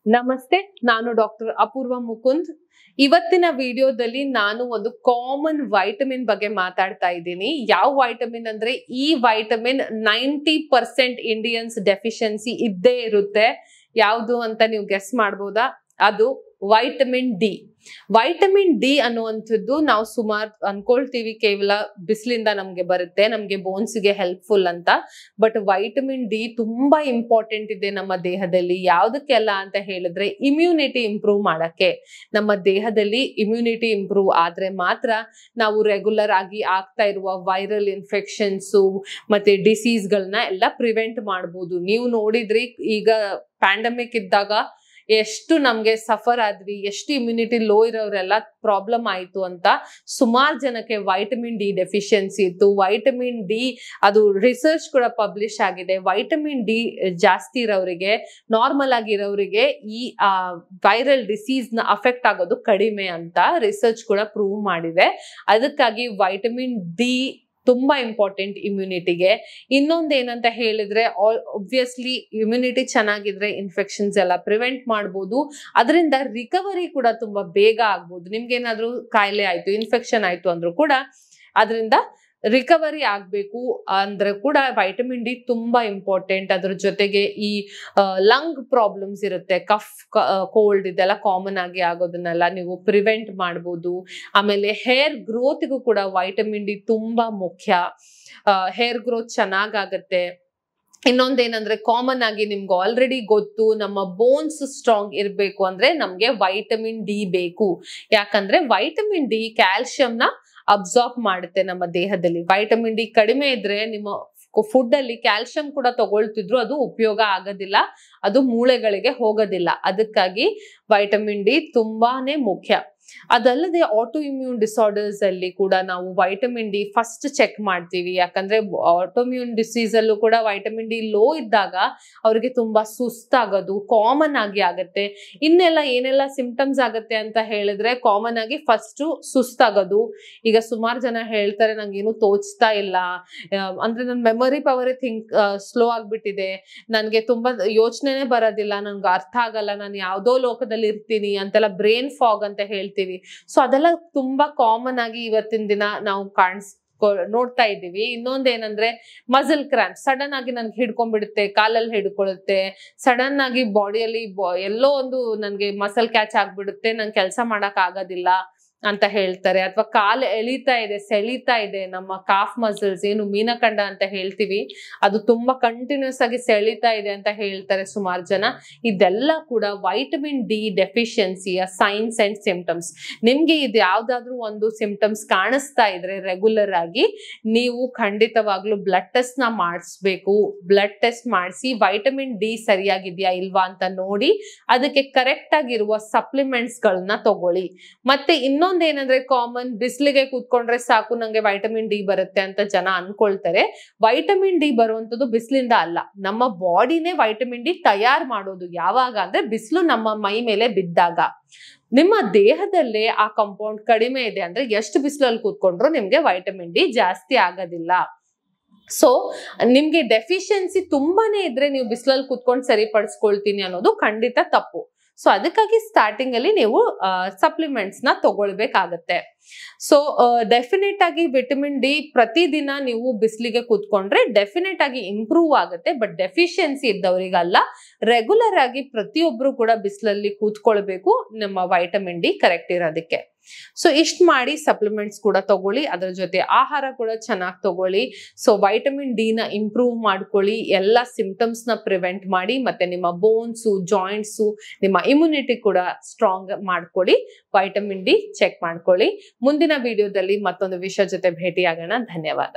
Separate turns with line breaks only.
ನಮಸ್ತೆ, ನಾನು ಡಾಕ್ಟರ್ ಅಪೂರ್ವ ಮುಕುಂದ್. ಇವತ್ತಿನ ವಿಡಿಯೋದಲ್ಲಿ ನಾನು ಒಂದು ಕಾಮನ್ ವೈಟಮಿನ್ ಬಗ್ಗೆ ಮಾತಾಡ್ತಾ ಇದ್ದೀನಿ. ಯಾವ ವೈಟಮಿನ್ ಅಂದ್ರೆ ಈ ವೈಟಮಿನ್ 90% ಇಂಡಿಯನ್ಸ್ ಡೆಫಿಷಿಯನ್ಸಿ ಇದ್ದೇ ಇರುತ್ತೆ. ಯಾವುದು ಅಂತ ನೀವು ಗೆಸ್ ಮಾಡ್ಬೋದಾ? ಅದು ವೈಟಮಿನ್ ಡಿ. ವೈಟಮಿನ್ ಡಿ ಅನ್ನುವಂಥದ್ದು ನಾವು ಸುಮಾರು ಅನ್ಕೊಳ್ತೀವಿ ಕೇವಲ ಬಿಸಿಲಿಂದ ನಮ್ಗೆ ಬರುತ್ತೆ, ನಮ್ಗೆ ಬೋನ್ಸ್ಗೆ ಹೆಲ್ಪ್ಫುಲ್ ಅಂತ. ಬಟ್ ವೈಟಮಿನ್ ಡಿ ತುಂಬಾ ಇಂಪಾರ್ಟೆಂಟ್ ಇದೆ ನಮ್ಮ ದೇಹದಲ್ಲಿ. ಯಾವ್ದಕ್ಕೆಲ್ಲ ಅಂತ ಹೇಳಿದ್ರೆ ಇಮ್ಯುನಿಟಿ ಇಂಪ್ರೂವ್ ಮಾಡಕ್ಕೆ. ನಮ್ಮ ದೇಹದಲ್ಲಿ ಇಮ್ಯುನಿಟಿ ಇಂಪ್ರೂವ್ ಆದ್ರೆ ಮಾತ್ರ ನಾವು ರೆಗ್ಯುಲರ್ ಆಗಿ ಆಗ್ತಾ ಇರುವ ವೈರಲ್ ಇನ್ಫೆಕ್ಷನ್ಸು ಮತ್ತೆ ಡಿಸೀಸ್ಗಳನ್ನ ಎಲ್ಲ ಪ್ರಿವೆಂಟ್ ಮಾಡ್ಬೋದು. ನೀವು ನೋಡಿದ್ರಿ ಈಗ ಪ್ಯಾಂಡಮಿಕ್ ಇದ್ದಾಗ ಎಷ್ಟು ನಮ್ಗೆ ಸಫರ್ ಆದ್ವಿ, ಎಷ್ಟು ಇಮ್ಯುನಿಟಿ ಲೋ ಇರೋರೆಲ್ಲ ಪ್ರಾಬ್ಲಮ್ ಆಯ್ತು ಅಂತ. ಸುಮಾರು ಜನಕ್ಕೆ ವೈಟಮಿನ್ ಡಿ ಡೆಫಿಷಿಯನ್ಸಿ ಇತ್ತು. ವೈಟಮಿನ್ ಡಿ ಅದು ರಿಸರ್ಚ್ ಕೂಡ ಪಬ್ಲಿಷ್ ಆಗಿದೆ. ವೈಟಮಿನ್ ಡಿ ಜಾಸ್ತಿ ಇರೋರಿಗೆ, ನಾರ್ಮಲ್ ಆಗಿರೋರಿಗೆ ಈ ವೈರಲ್ ಡಿಸೀಸ್ ನ ಅಫೆಕ್ಟ್ ಆಗೋದು ಕಡಿಮೆ ಅಂತ ರಿಸರ್ಚ್ ಕೂಡ ಪ್ರೂವ್ ಮಾಡಿದೆ. ಅದಕ್ಕಾಗಿ ವೈಟಮಿನ್ ಡಿ ತುಂಬಾ ಇಂಪಾರ್ಟೆಂಟ್ ಇಮ್ಯುನಿಟಿಗೆ. ಇನ್ನೊಂದು ಏನಂತ ಹೇಳಿದ್ರೆ, ಆಬ್ವಿಯಸ್ಲಿ ಇಮ್ಯುನಿಟಿ ಚೆನ್ನಾಗಿದ್ರೆ ಇನ್ಫೆಕ್ಷನ್ಸ್ ಎಲ್ಲ ಪ್ರಿವೆಂಟ್ ಮಾಡ್ಬೋದು. ಅದರಿಂದ ರಿಕವರಿ ಕೂಡ ತುಂಬಾ ಬೇಗ ಆಗ್ಬೋದು. ನಿಮ್ಗೆ ಏನಾದ್ರೂ ಕಾಯಿಲೆ ಆಯ್ತು, ಇನ್ಫೆಕ್ಷನ್ ಆಯ್ತು ಅಂದ್ರೂ ಕೂಡ ಅದರಿಂದ ರಿಕವರಿ ಆಗ್ಬೇಕು ಅಂದ್ರೆ ಕೂಡ ವೈಟಮಿನ್ ಡಿ ತುಂಬಾ ಇಂಪಾರ್ಟೆಂಟ್. ಅದ್ರ ಜೊತೆಗೆ ಈ ಲಂಗ್ ಪ್ರಾಬ್ಲಮ್ಸ್ ಇರುತ್ತೆ, ಕಫ್ ಕೋಲ್ಡ್ ಇದೆಲ್ಲ ಕಾಮನ್ ಆಗಿ ಆಗೋದನ್ನೆಲ್ಲ ನೀವು ಪ್ರಿವೆಂಟ್ ಮಾಡ್ಬೋದು. ಆಮೇಲೆ ಹೇರ್ ಗ್ರೋತ್ಗೂ ಕೂಡ ವೈಟಮಿನ್ ಡಿ ತುಂಬಾ ಮುಖ್ಯ. ಹೇರ್ ಗ್ರೋತ್ ಚೆನ್ನಾಗಾಗತ್ತೆ. ಇನ್ನೊಂದೇನಂದ್ರೆ ಕಾಮನ್ ಆಗಿ ನಿಮ್ಗೆ ಆಲ್ರೆಡಿ ಗೊತ್ತು, ನಮ್ಮ ಬೋನ್ಸ್ ಸ್ಟ್ರಾಂಗ್ ಇರ್ಬೇಕು ಅಂದ್ರೆ ನಮ್ಗೆ ವೈಟಮಿನ್ ಡಿ ಬೇಕು. ಯಾಕಂದ್ರೆ ವೈಟಮಿನ್ ಡಿ ಕ್ಯಾಲ್ಸಿಯಂನ ಅಬ್ಸಾರ್ಬ್ ಮಾಡುತ್ತೆ ನಮ್ಮ ದೇಹದಲ್ಲಿ. ವೈಟಮಿನ್ ಡಿ ಕಡಿಮೆ ಇದ್ರೆ ನಿಮ್ಮ ಫುಡ್ ಅಲ್ಲಿ ಕ್ಯಾಲ್ಸಿಯಂ ಕೂಡ ತಗೊಳ್ತಿದ್ರು ಅದು ಉಪಯೋಗ ಆಗೋದಿಲ್ಲ, ಅದು ಮೂಳೆಗಳಿಗೆ ಹೋಗೋದಿಲ್ಲ. ಅದಕ್ಕಾಗಿ ವೈಟಮಿನ್ ಡಿ ತುಂಬಾನೇ ಮುಖ್ಯ. ಅದಲ್ಲದೆ ಆಟೋ ಇಮ್ಯೂನ್ ಡಿಸಾರ್ಡರ್ಸ್ ಅಲ್ಲಿ ಕೂಡ ನಾವು ವೈಟಮಿನ್ ಡಿ ಫಸ್ಟ್ ಚೆಕ್ ಮಾಡ್ತೀವಿ. ಯಾಕಂದ್ರೆ ಆಟೋಮ್ಯೂನ್ ಡಿಸೀಸ್ ಅಲ್ಲೂ ಕೂಡ ವೈಟಮಿನ್ ಡಿ ಲೋ ಇದ್ದಾಗ ಅವ್ರಿಗೆ ತುಂಬಾ ಸುಸ್ತಾಗೋದು ಕಾಮನ್ ಆಗಿ ಆಗತ್ತೆ. ಇನ್ನೆಲ್ಲ ಏನೆಲ್ಲ ಸಿಂಪ್ಟಮ್ಸ್ ಆಗತ್ತೆ ಅಂತ ಹೇಳಿದ್ರೆ, ಕಾಮನ್ ಆಗಿ ಫಸ್ಟ್ ಸುಸ್ತಾಗೋದು. ಈಗ ಸುಮಾರು ಜನ ಹೇಳ್ತಾರೆ ನಂಗೇನು ತೋಚ್ತಾ ಇಲ್ಲ, ಅಂದ್ರೆ ನನ್ನ ಮೆಮೊರಿ ಪವರ್ ಸ್ಲೋ ಆಗ್ಬಿಟ್ಟಿದೆ, ನನ್ಗೆ ತುಂಬಾ ಯೋಚನೆನೇ ಬರೋದಿಲ್ಲ, ನನ್ಗೆ ಅರ್ಥ ಆಗಲ್ಲ, ನಾನು ಯಾವ್ದೋ ಲೋಕದಲ್ಲಿ ಇರ್ತೀನಿ ಅಂತೆಲ್ಲ ಬ್ರೈನ್ ಫಾಗ್ ಅಂತ ಹೇಳ್ತೀವಿ. ಸೊ ಅದೆಲ್ಲ ತುಂಬಾ ಕಾಮನ್ ಆಗಿ ಇವತ್ತಿನ ದಿನ ನಾವು ನೋಡ್ತಾ ಇದ್ದೀವಿ. ಇನ್ನೊಂದೇನಂದ್ರೆ ಮಸಲ್ ಕ್ರಾಂಪ್, ಸಡನ್ ಆಗಿ ನನ್ಗೆ ಹಿಡ್ಕೊಂಡ್ಬಿಡುತ್ತೆ, ಕಾಲಲ್ಲಿ ಹಿಡ್ಕೊಳ್ಳುತ್ತೆ, ಸಡನ್ ಆಗಿ ಬಾಡಿಯಲ್ಲಿ ಎಲ್ಲೋ ಒಂದು ನನ್ಗೆ ಮಸಲ್ ಕ್ಯಾಚ್ ಆಗ್ಬಿಡುತ್ತೆ, ನನ್ ಕೆಲಸ ಮಾಡಕ್ ಆಗೋದಿಲ್ಲ ಅಂತ ಹೇಳ್ತಾರೆ. ಅಥವಾ ಕಾಲು ಎಳಿತಾ ಇದೆ, ಸೆಳಿತಾ ಇದೆ, ನಮ್ಮ ಕಾಫ್ ಮಸಲ್ಸ್ ಏನು ಮೀನಖಂಡ ಅಂತ ಹೇಳ್ತೀವಿ ಅದು ತುಂಬಾ ಕಂಟಿನ್ಯೂಸ್ ಆಗಿ ಸೆಳಿತಾ ಇದೆ ಅಂತ ಹೇಳ್ತಾರೆ ಸುಮಾರು ಜನ. ಇದೆಲ್ಲ ಕೂಡ ವೈಟಮಿನ್ ಡಿ ಡೆಫಿಷಿಯನ್ಸಿಯ ಸೈನ್ಸ್ ಅಂಡ್ ಸಿಂಪ್ಟಮ್ಸ್. ನಿಮ್ಗೆ ಇದು ಯಾವ್ದಾದ್ರು ಒಂದು ಸಿಂಪ್ಟಮ್ಸ್ ಕಾಣಿಸ್ತಾ ಇದ್ರೆ ರೆಗ್ಯುಲರ್ ಆಗಿ ನೀವು ಖಂಡಿತವಾಗ್ಲೂ ಬ್ಲಡ್ ಟೆಸ್ಟ್ ನ ಮಾಡಿಸ್ಬೇಕು. ಬ್ಲಡ್ ಟೆಸ್ಟ್ ಮಾಡಿಸಿ ವೈಟಮಿನ್ ಡಿ ಸರಿಯಾಗಿದ್ಯಾ ಇಲ್ವಾ ಅಂತ ನೋಡಿ ಅದಕ್ಕೆ ಕರೆಕ್ಟ್ ಆಗಿರುವ ಸಪ್ಲಿಮೆಂಟ್ಸ್ ಗಳನ್ನ ತಗೊಳ್ಳಿ. ಮತ್ತೆ ಇನ್ನೊಂದೇನಂದ್ರೆ, ಕಾಮನ್ ಬಿಸಿಲಿಗೆ ಕೂತ್ಕೊಂಡ್ರೆ ಸಾಕು ನಂಗೆ ವೈಟಮಿನ್ ಡಿ ಬರುತ್ತೆ ಅಂತ ಜನ ಅನ್ಕೊಳ್ತಾರೆ. ವೈಟಮಿನ್ ಡಿ ಬರುವಂತದ್ದು ಬಿಸಿಲಿಂದ ಅಲ್ಲ, ನಮ್ಮ ಬಾಡಿನೇ ವೈಟಮಿನ್ ಡಿ ತಯಾರು ಮಾಡೋದು. ಯಾವಾಗ ಅಂದ್ರೆ ಬಿಸಿಲು ನಮ್ಮ ಮೈ ಮೇಲೆ ಬಿದ್ದಾಗ. ನಿಮ್ಮ ದೇಹದಲ್ಲೇ ಆ ಕಾಂಪೌಂಡ್ ಕಡಿಮೆ ಇದೆ ಅಂದ್ರೆ ಎಷ್ಟು ಬಿಸಿಲಲ್ಲಿ ಕೂತ್ಕೊಂಡ್ರು ನಿಮ್ಗೆ ವೈಟಮಿನ್ ಡಿ ಜಾಸ್ತಿ ಆಗೋದಿಲ್ಲ. ಸೊ ನಿಮ್ಗೆ ಡೆಫಿಷಿಯನ್ಸಿ ತುಂಬಾನೇ ಇದ್ರೆ ನೀವು ಬಿಸಿಲಲ್ಲಿ ಕೂತ್ಕೊಂಡು ಸರಿಪಡಿಸ್ಕೊಳ್ತೀನಿ ಅನ್ನೋದು ಖಂಡಿತ ತಪ್ಪು. ಸೊ ಅದಕ್ಕಾಗಿ ಸ್ಟಾರ್ಟಿಂಗ್ ಅಲ್ಲಿ ನೀವು ಸಪ್ಲಿಮೆಂಟ್ಸ್ ನ ತಗೊಳ್ಬೇಕಾಗತ್ತೆ. ಸೊ ಡೆಫಿನೆಟ್ ಆಗಿ ವಿಟಮಿನ್ ಡಿ ಪ್ರತಿದಿನ ನೀವು ಬಿಸಿಲಿಗೆ ಕೂತ್ಕೊಂಡ್ರೆ ಡೆಫಿನೆಟ್ ಆಗಿ ಇಂಪ್ರೂವ್ ಆಗುತ್ತೆ. ಬಟ್ ಡೆಫಿಷಿಯನ್ಸಿ ಇದ್ದವರಿಗಲ್ಲ, ರೆಗ್ಯುಲರ್ ಆಗಿ ಪ್ರತಿಯೊಬ್ರು ಕೂಡ ಬಿಸಿಲಲ್ಲಿ ಕೂತ್ಕೊಳ್ಬೇಕು ನಮ್ಮ ವೈಟಮಿನ್ ಡಿ ಕರೆಕ್ಟ್ ಇರೋದಕ್ಕೆ. ಸೊ ಇಷ್ಟ ಮಾಡಿ ಸಪ್ಲಿಮೆಂಟ್ಸ್ ಕೂಡ ತಗೊಳ್ಳಿ, ಅದರ ಜೊತೆ ಆಹಾರ ಕೂಡ ಚೆನ್ನಾಗಿ ತಗೊಳ್ಳಿ. ಸೊ ವೈಟಮಿನ್ ಡಿ ನ ಇಂಪ್ರೂವ್ ಮಾಡ್ಕೊಳ್ಳಿ, ಎಲ್ಲ ಸಿಂಪ್ಟಮ್ಸ್ ನ ಪ್ರಿವೆಂಟ್ ಮಾಡಿ, ಮತ್ತೆ ನಿಮ್ಮ ಬೋನ್ಸು, ಜಾಯಿಂಟ್ಸು, ನಿಮ್ಮ ಇಮ್ಯುನಿಟಿ ಕೂಡ ಸ್ಟ್ರಾಂಗ್ ಮಾಡ್ಕೊಳ್ಳಿ. ವೈಟಮಿನ್ ಡಿ ಚೆಕ್ ಮಾಡ್ಕೊಳ್ಳಿ. ಮುಂದಿನ ವಿಡಿಯೋದಲ್ಲಿ ಮತ್ತೊಂದು ವಿಷಯ ಜೊತೆ ಭೇಟಿಯಾಗೋಣ. ಧನ್ಯವಾದ.